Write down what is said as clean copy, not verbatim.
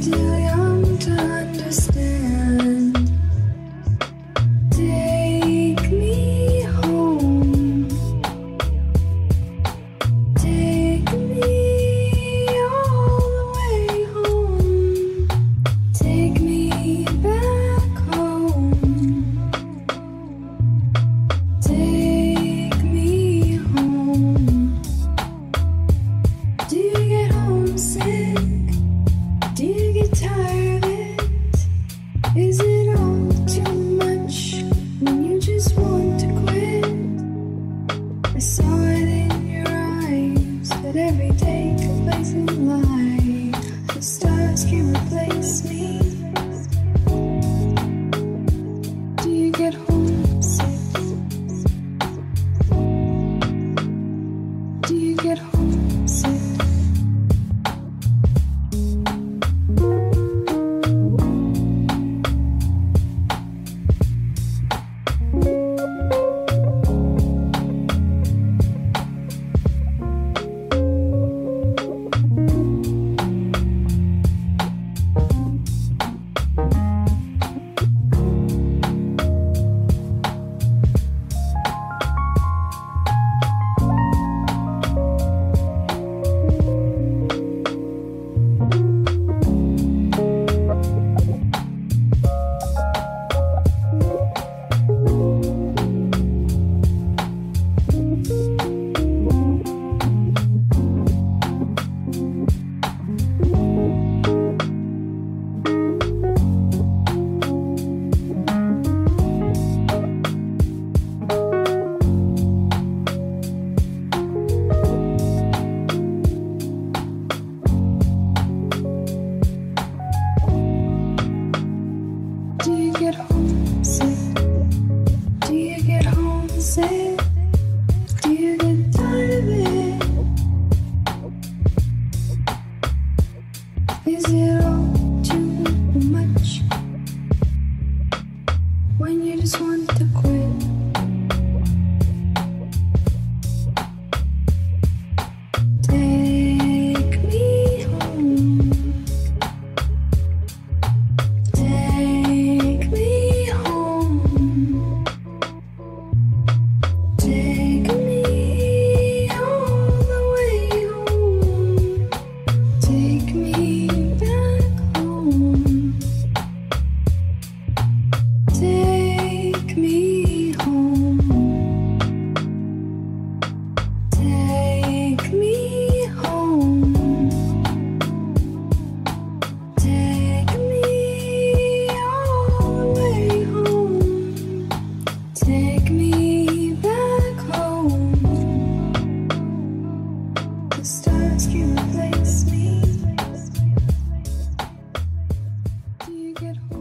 still young to understand. Take me home. Take me all the way home. Take me back home. Take me home. Do you get homesick? Do you get tired of it? Is it all too much when you just want to quit? I saw it in your eyes that every day could place in life. The stars can replace me. Do you get homesick? Do you get homesick? Do you get homesick? Do you get homesick? Do you get tired of it? Is it all too much when you just want to quit? Take me home. Take me home. Take me all the way home. Take me back home. Take me home. Take me home. Take me all the way home. Take me back home. The stars can replace me. Do you get home?